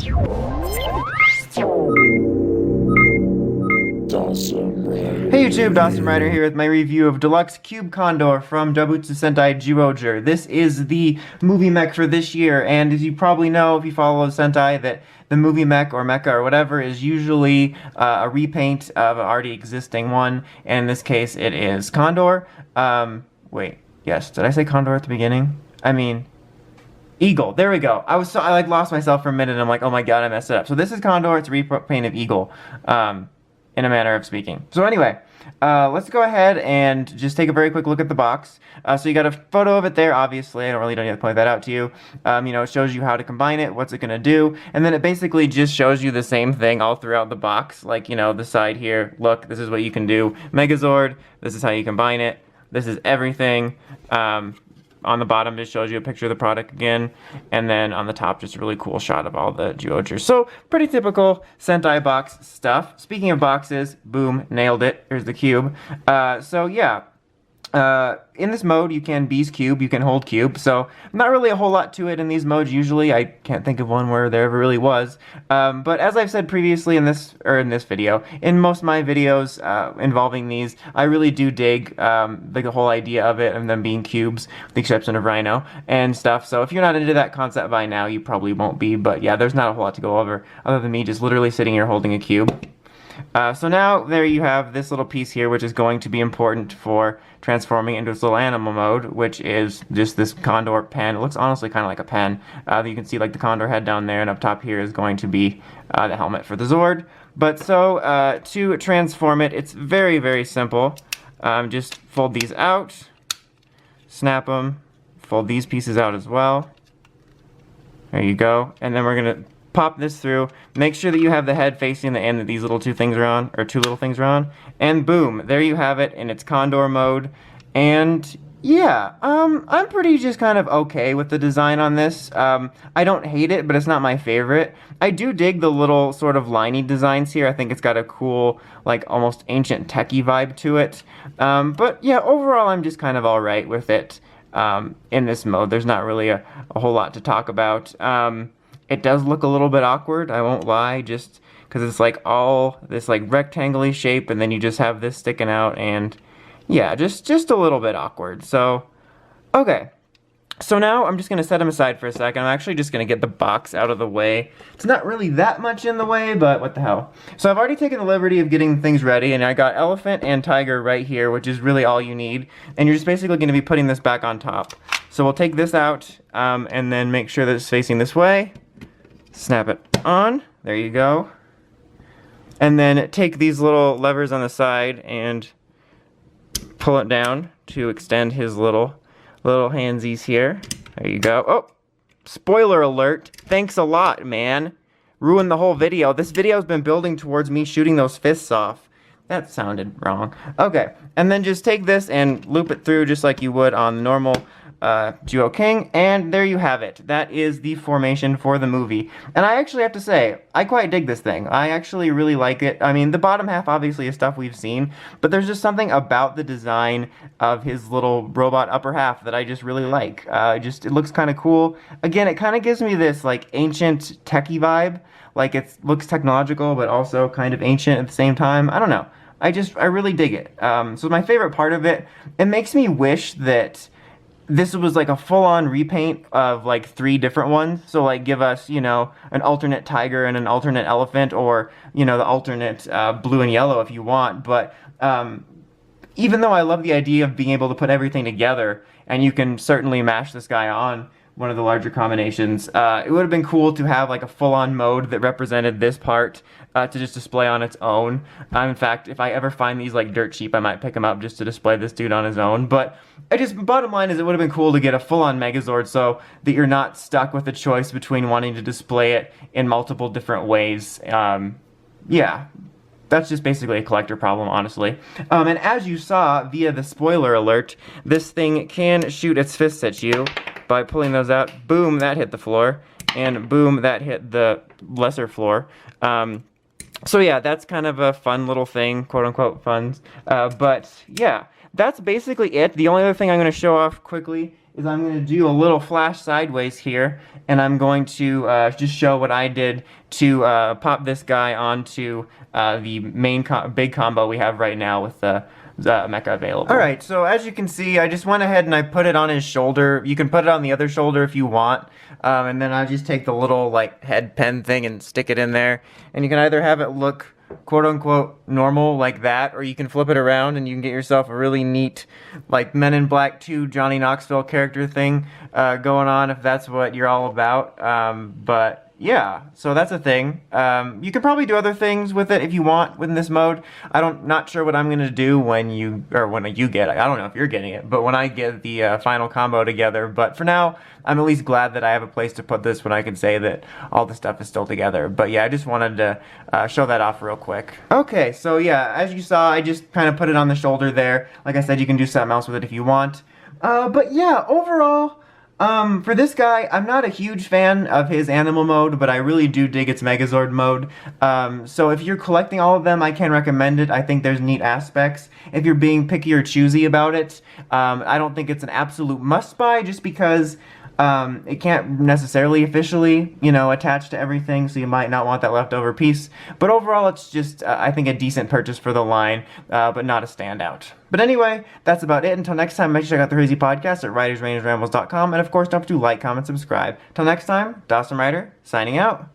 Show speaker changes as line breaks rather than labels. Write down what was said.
Hey YouTube, Dawson Rider here with my review of DX Cube Condor from Dobutsu Sentai Zyuohger. This is the movie mech for this year, and as you probably know if you follow Sentai, that the movie mech or mecha or whatever is usually a repaint of an already existing one, and in this case it is Condor. Wait, yes, did I say Condor at the beginning? I mean, Eagle, there we go. I like lost myself for a minute and I'm like, oh my god, I messed it up. So this is Condor, it's a repaint of Eagle. In a manner of speaking. So anyway, let's go ahead and just take a very quick look at the box. So you got a photo of it there, obviously. I don't need to point that out to you. You know, it shows you how to combine it, what's it going to do, and then it basically just shows you the same thing all throughout the box. Like, you know, the side here, look, this is what you can do. Megazord, this is how you combine it. This is everything. On the bottom, just shows you a picture of the product again, and then on the top, just a really cool shot of all the Zyuohgers. So, pretty typical Sentai box stuff. Speaking of boxes, boom, nailed it. Here's the cube. So yeah. In this mode, you can B's cube, you can hold cube, so not really a whole lot to it in these modes usually. I can't think of one where there ever really was. But as I've said previously in this video, in most of my videos involving these, I really do dig like the whole idea of it and them being cubes, with the exception of Rhino and stuff. So if you're not into that concept by now, you probably won't be. But yeah, there's not a whole lot to go over other than me just literally sitting here holding a cube. So now there you have this little piece here, which is going to be important for transforming into its little animal mode, which is just this condor pen. It looks honestly kind of like a pen. You can see like the condor head down there, and up top here is going to be the helmet for the Zord. But so to transform it, it's very, very simple. Just fold these out, snap them, fold these pieces out as well. There you go. And then we're going to pop this through, make sure that you have the head facing the end that these little two things are on, or two little things are on, and boom, there you have it in its Condor mode. And yeah, I'm pretty just kind of okay with the design on this. I don't hate it, but it's not my favorite. I do dig the little sort of liney designs here. I think it's got a cool, like, almost ancient techie vibe to it. But yeah, overall I'm just kind of alright with it in this mode. There's not really a whole lot to talk about. It does look a little bit awkward, I won't lie, just because it's like all this like rectangle-y shape, and then you just have this sticking out, and yeah, just a little bit awkward. So, okay. So now I'm just going to set them aside for a second. I'm actually just going to get the box out of the way. It's not really that much in the way, but what the hell. So I've already taken the liberty of getting things ready, and I got elephant and tiger right here, which is really all you need. And you're just basically going to be putting this back on top. So we'll take this out, and then make sure that it's facing this way. Snap it on, there you go. And then take these little levers on the side and pull it down to extend his little handsies here. There you go. Oh, spoiler alert. Thanks a lot, man. Ruined the whole video. This video's been building towards me shooting those fists off. That sounded wrong. Okay, and then just take this and loop it through just like you would on the normal Zyuoh King, and there you have it. That is the formation for the movie. And I actually have to say, I quite dig this thing. I actually really like it. I mean, the bottom half obviously is stuff we've seen, but there's just something about the design of his little robot upper half that I just really like. It looks kind of cool. Again, it kind of gives me this like ancient techie vibe. Like it looks technological, but also kind of ancient at the same time. I don't know. I really dig it. So my favorite part of it, it makes me wish that this was like a full-on repaint of like 3 different ones. So like give us, you know, an alternate tiger and an alternate elephant, or, you know, the alternate blue and yellow if you want. But even though I love the idea of being able to put everything together, and you can certainly mash this guy on one of the larger combinations, it would have been cool to have like a full-on mode that represented this part to just display on its own. In fact, if I ever find these like dirt cheap, I might pick them up just to display this dude on his own. But bottom line is, it would have been cool to get a full-on Megazord so that you're not stuck with a choice between wanting to display it in multiple different ways. Yeah. That's just basically a collector problem, honestly. And as you saw via the spoiler alert, this thing can shoot its fists at you by pulling those out. Boom, that hit the floor. And boom, that hit the lesser floor. So yeah, that's kind of a fun little thing, quote-unquote fun. But yeah, that's basically it. The only other thing I'm going to show off quickly is I'm going to do a little flash sideways here, and I'm going to just show what I did to pop this guy onto the main big combo we have right now with the mecha available. Alright, so as you can see, I just went ahead and I put it on his shoulder. You can put it on the other shoulder if you want, and then I just take the little like head pen thing and stick it in there, and you can either have it look quote-unquote normal like that, or you can flip it around and you can get yourself a really neat like Men in Black 2 Johnny Knoxville character thing going on, if that's what you're all about. But yeah, so that's a thing. You could probably do other things with it if you want within this mode. Not sure what I'm gonna do when you get it. I don't know if you're getting it, but when I get the final combo together. But for now, I'm at least glad that I have a place to put this when I can say that all the stuff is still together. But yeah, I just wanted to show that off real quick. Okay, so yeah, as you saw, I just kind of put it on the shoulder there. Like I said, you can do something else with it if you want. But yeah, overall, for this guy, I'm not a huge fan of his animal mode, but I really do dig its Megazord mode. So if you're collecting all of them, I can recommend it. I think there's neat aspects. If you're being picky or choosy about it, I don't think it's an absolute must-buy, just because it can't necessarily officially, attach to everything, so you might not want that leftover piece. But overall, it's just, I think, a decent purchase for the line, but not a standout. But anyway, that's about it. Until next time, make sure to check out the Crazy Podcast at writersrangerambles.com, and of course, don't forget to like, comment, subscribe. Till next time, Dawson Ryder, signing out.